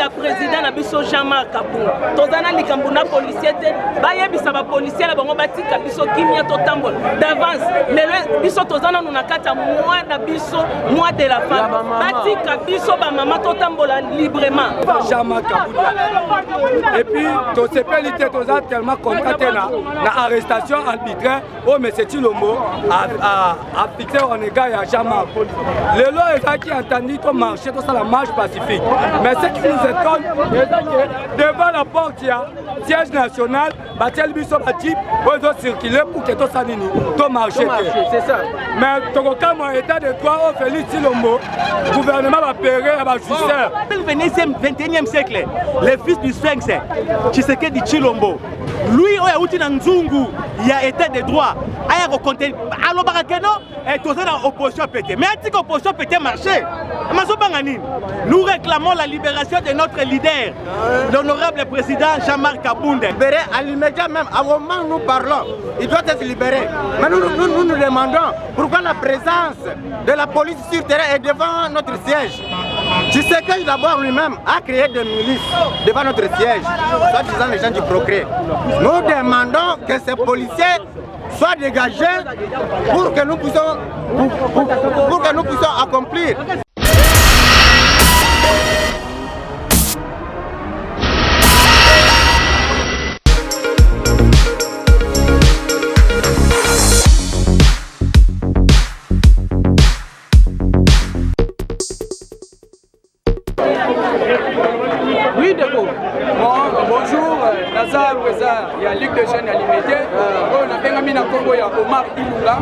ya président na biso Jean-Marc Kabunda tozana likambo na policier te bayebisa ba policier la bango batika biso kimia to tambola d'avance lelo biso tozana na kata mois na biso mois de la femme batika biso ba mama to tambola librement Jean-Marc Kabunda et puis to sepelité tozana tellement contacté na arrestation arbitraire au monsieur Chilombo a fixé on égard à Jean-Marc lelo ezaki entendu to marcher to la marche pacifique mais ce qui nous étonne devant la porte ya siège national batel biso batip ozo circuler pour que to sanini to marcher c'est ça mais tokoka mo état de droit au Félix Chilombo gouvernement va payer à ba justice le 21e siècle les fils du Sphinx Tshisekedi Chilombo lui oya uti na nzungu ya état de droit aya ko compter alo barakeno et toza na opposition pété mais anti opposition pété marché mazo bangani nous réclamons la libération de notre leader l'honorable président Jean-Marc Kabunda libéré à l'immédiat même à moment où nous parlons il doit être libéré mais nous demandons pourquoi la présence de la police sur terrain est devant notre siège. Tshisekedi d'abord lui-même a créé des milices devant notre siège, soit disant les gens du progrès. Nous demandons que ces policiers soient dégagés pour que nous puissions accomplir. Oui, Deko. Bonjour, Nazar Président, il y a Ligue de jeunes alimentés. On a bien mis dans Congo, il y a Omar Ilunga.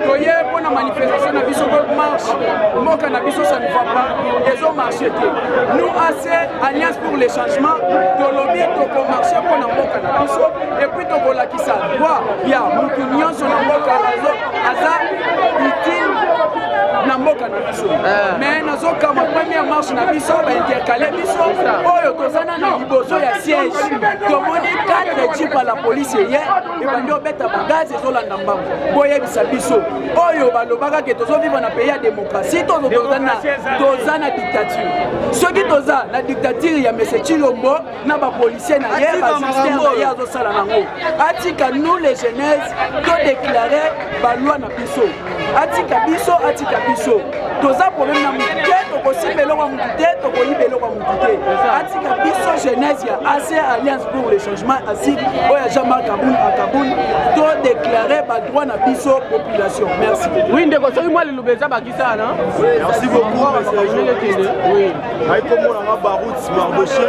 Toye pour la manifestation, na biso marche. Moka na biso ça ne va pas. Ils ont marché. Nous AC Alliance pour les changements, Tolobi toko marché pour na moka na biso et puis toko la qui ça droit. Il y a Moutounion sur la moka Aza utile na moka na biso. Mais nazo kama première marche na biso ba intercaler biso. Oyo tozana na liboso ya siège. Tomoni 4 types à la police hier et bandi obeta bagaze ezolanda mbango. Boye bisa biso. Oyo balobaka ke tozo vivre na pays ya démocratie, tozana dictature. Soki toza na dictature ya monsieur Chilombo na ba policier na hier ba système na hier azosala nango. Atika nous les jeunesses to déclarer ba loi na biso. Atika biso. Toza problème na muté to kosibelo wa muté to koyibelo wa muté. Atika biso jeunesse ya AC Alliance pour les changements assis oya Jean-Marc Kabunda to déclarer ba droit na biso population. Merci. Oui, Ndeko, soki moi le lubeza bakisa na. Merci beaucoup monsieur. Oui. Aïkomo na Barout Mardoché,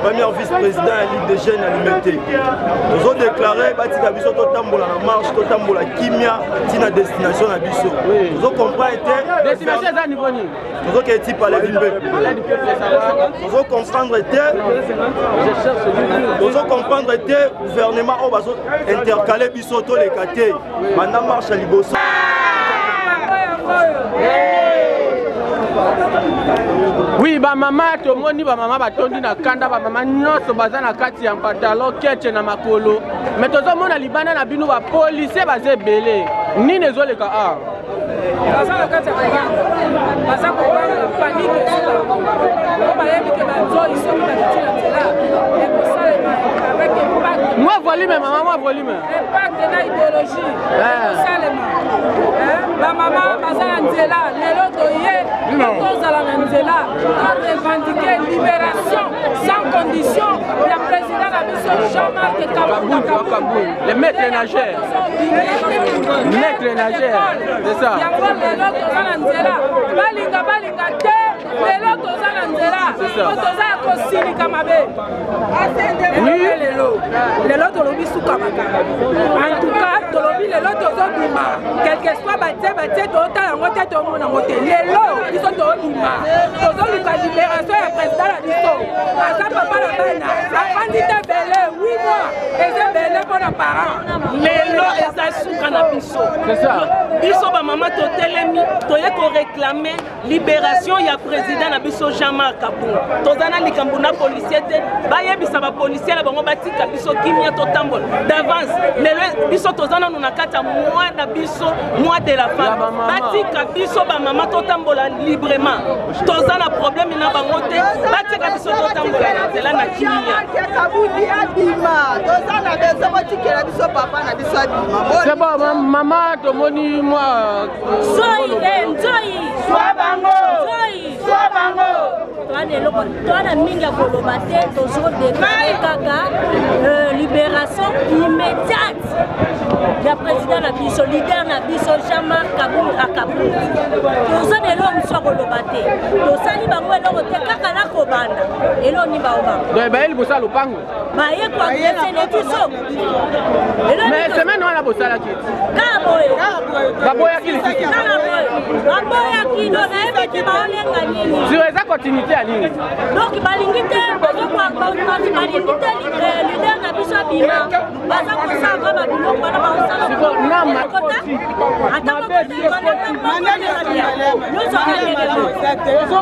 premier vice-président de la Ligue des jeunes alimentés. Nous avons déclaré batika biso to tambola na marche, to tambola kimia tina destination na biso. Nous avons compris destination za niveau ni. Nous avons été parler du peuple. Nous avons comprendre nous avons comprendre gouvernement au baso intercaler biso to les katé. Pendant marche à liboso. Oui, ba mama tomoni ba mama batondi na kanda ba mama nyonso baza na kati ya pantalon keche na makolo. Mais tozomona libanda na bino ba policier baze belé. Nini ezoleka a? Baza na kati ya kanda. Baza ko ba panique sur la bombe. Ba yebi ke ba zo iso ba tila tela. Et pour ça avec impact. Moi volume maman, moi volume. Impact na idéologie. Pour ça les ba mama baza na nzela lelo toye. Tozala na nzela. On revendiquer libération sans condition. Le président a mis son Jean-Marc Kabunda. Le maître nageur. Maître nageur. C'est ça. Lelo tozala nzela. Balinga te. Lelo tozala nzela. Tozala kosilika mabe. Lelo tolobi suka makanga. En tout cas, tolobi lelo tozobima. Quel que soit batie totala yango te tomona yango te. Lelo biso tozobima. Tozoluka libération ya président na biso. Aza papa na bana. Afandi te belé 8 mois. Eza belé pour na parents. lelo eza suka na biso biso bamama totelemi toye koreklame libération ya président na biso Jean-Marc Kabunga toza na likambo na policier te bayebisa bapolisier na bango batika biso kimia totambola d'avance lelo biso toza nanu na kati ya mois na biso mois de la femme batika biso bamama totambola librement toza na problème na bango te batika biso totambola na nzela na kimia c'est bon maman tomoni moi toana mingi ya koloba te tozodekare kaka libération immédiate ya président na biso leader na biso Jean-Marc Kabunga toza na eloko mosu ya koloba te tosali bango eloko te kaka na kobanda elo ni baobanga bayeli bosala lopango baye koagrese biso mais semaine wana bosalaki kaka boye baboyaki lisusu baboyaki do nayebiki baolenga nini sur eza continuité ya nini donc balingi te balingi te leader na biso abima baza kosava babiloko wana baosala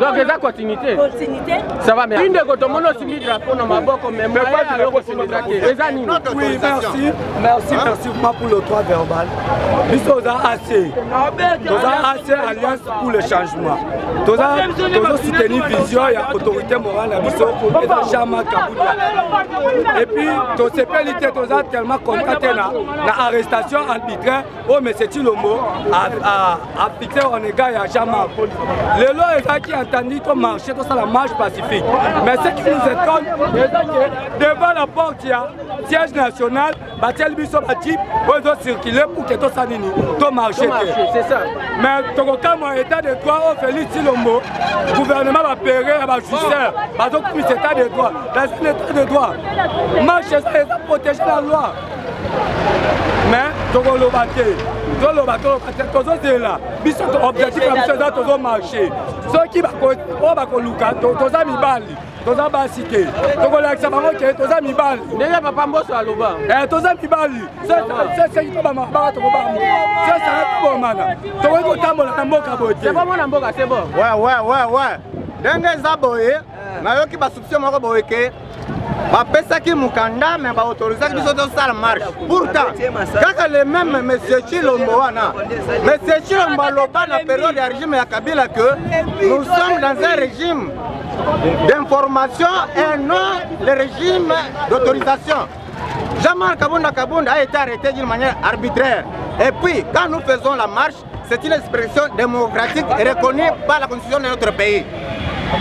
donc eza continuité ça va bien indeko tomoni osimbi drapeau na maboko mais eza nini oui merci pour le droit verbal biso oza AC alliance pour le changement toza soutenir vision ya autorité morale na biso eza Jean-Marc Kabunga et puis tosepeli te toza tellement content te na arrestation arbitraire o monsieur Chilombo a fixé en égard ya Jean-Marc lelo ezaki entendu to marché to la marche pacifique mais ce qui nous étonne devant la porte ya siège national batiel biso batip ozo circuler pour que to sanini to marché c'est ça mais tokokama état de droit au Félix Chilombo gouvernement va payer à justice bazo comme état de droit dans un état de droit marche c'est protéger la loi mais tokoloba te tozozela biso objectif ya biso eza tozomarche soki bakoluka toza mibali toza basi te tokolakisa bango ke toza mibali ndenge papa mboso aloba toza mibali seki to bamabaka tokobamo sesana tobomana tokoki kotambola na mboka boye te bomona mboka c'est bon ouais ndenge eza boye nayoki basupsio moko boye ke bapesaki mukanda me baautorisaki biso tosala marche pourtant kaka le même monsieur Chilombo wana monsieur Chilombo aloba na période ya régime ya Kabila que nous sommes dans un régime d'information et non le régime d'autorisation. Jean-Marc Kabunda a été arrêté d'une manière arbitraire et puis quand nous faisons la marche c'est une expression démocratique et reconnue par la constitution de notre pays.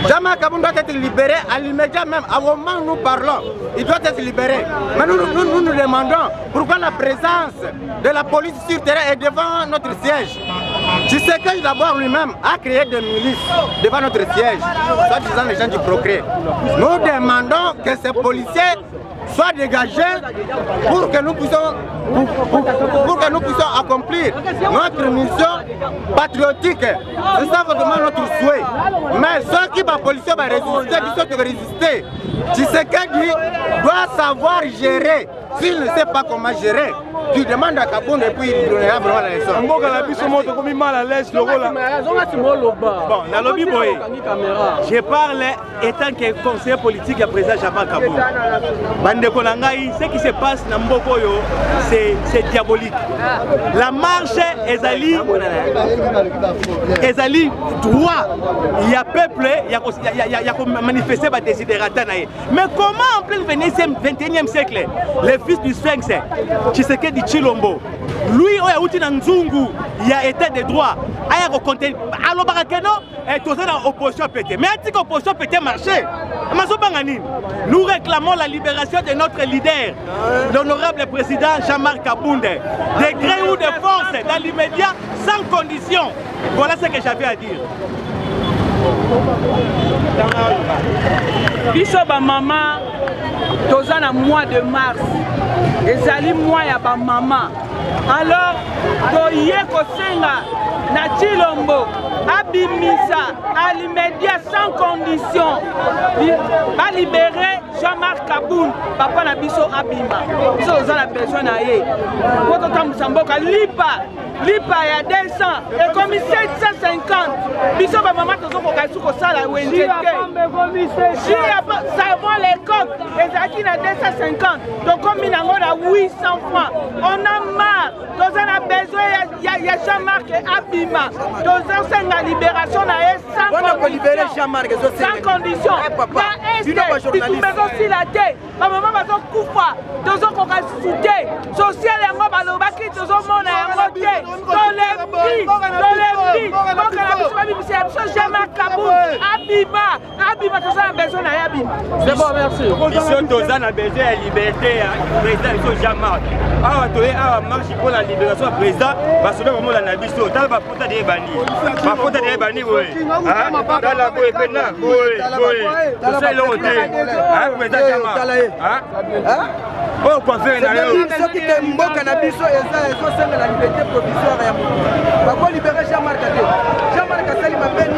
Jean-Marc Kabunda doit être libéré à l'immédiat même. À moment où nous parlons, il doit être libéré. Mais nous demandons pourquoi la présence de la police sur terrain est devant notre siège. Tshisekedi d'abord lui-même a créé des milices devant notre siège, soit disant les gens du progrès. Nous demandons que ces policiers soient dégagés pour que nous puissions accomplir notre mission patriotique. C'est ça vraiment notre souhait. Mais ceux qui sont policiers vont résister. Tshisekedi doit savoir gérer. S'il ne sait pas comment gérer, tu demandes à Kabunda et puis il donnera vraiment la leçon. Bon, la lobby boy. Je parle étant que conseiller politique et président Jean-Marc Kabunda. Bandeko Nangai, ce qui se passe dans Mbokoyo, c'est diabolique. La marche ezali droit. Il y a peuple, il y a manifesté par désidérata. Mais comment en plein 21e siècle, les fils du Sphinx, Tshisekedi Chilombo, lui, il y a Nzungu, il y a état de droit, il y a reconté, alors Barakeno, et tout ça dans l'opposition pété. Mais est-ce que l'opposition pété marché? Nous réclamons la libération de notre leader, l'honorable président Jean-Marc Kabunda, de gré ou de force, dans l'immédiat, sans condition. Voilà ce que j'avais à dire. Biso ba maman toza na mois de mars ezali mois ya ba maman alors toye kosenga na Chilombo abimisa à l'immédiat sans condition ba libérer Jean-Marc Kaboun, papa na biso abima. Biso oza na besoin na ye. Poto tambusa mboka lipa ya 200 et comme 750. Biso ba maman tozo ko kasu ko sala wenjete. Si ya savon les coques ezaki na 250. Donc comme nango na 800 francs. On a marre. Toza na besoin ya Jean-Marc abima. Toza senga libération na ye sans condition. Si la tête, ma maman va s'en couper, deux ans qu'on va sauter, social et moi, on va quitter, deux ans, mon air, dans les vies, donc la c'est jamais Kaboun, Abima, tout ça a besoin d'Abima. C'est bon, merci. Mission Tozan a besoin de liberté, président, il faut jamais. Ah, tu es à marche pour la libération du président, parce que vraiment la Nabiso, tu vas pas des bannis. Pas pour des bannis, oui. Dans la boue, oui. Tout ça, il est oh, quoi faire na yo ceux qui te mboka na biso ezo senga la liberté provisoire ya moto bako libérer Jean-Marc Ade Jean-Marc asali mapeni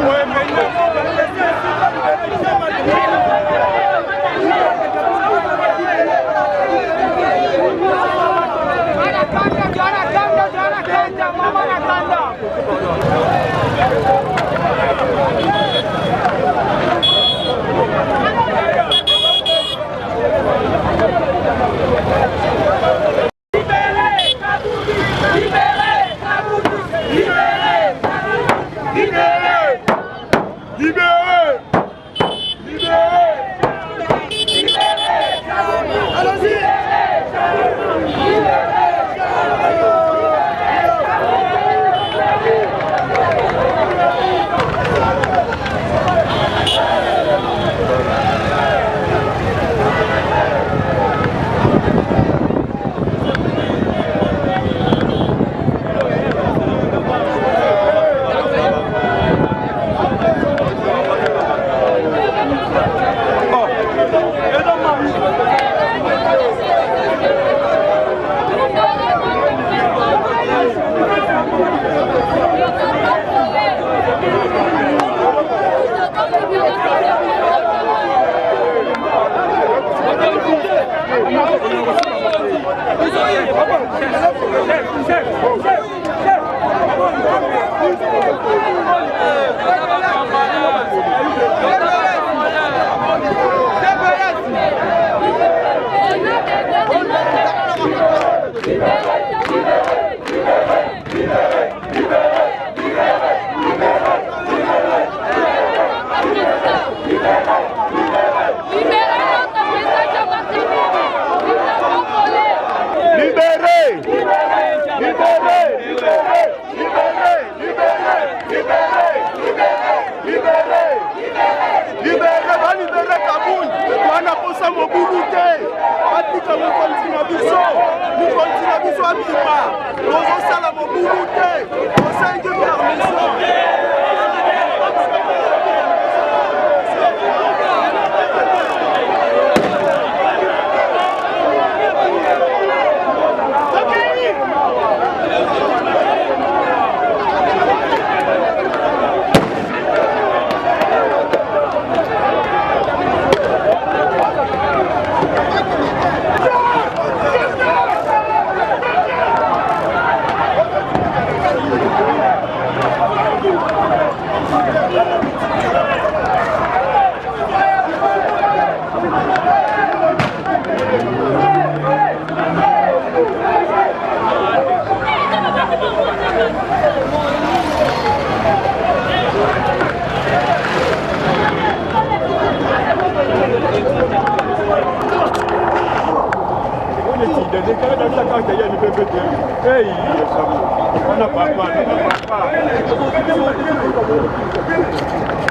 Hey,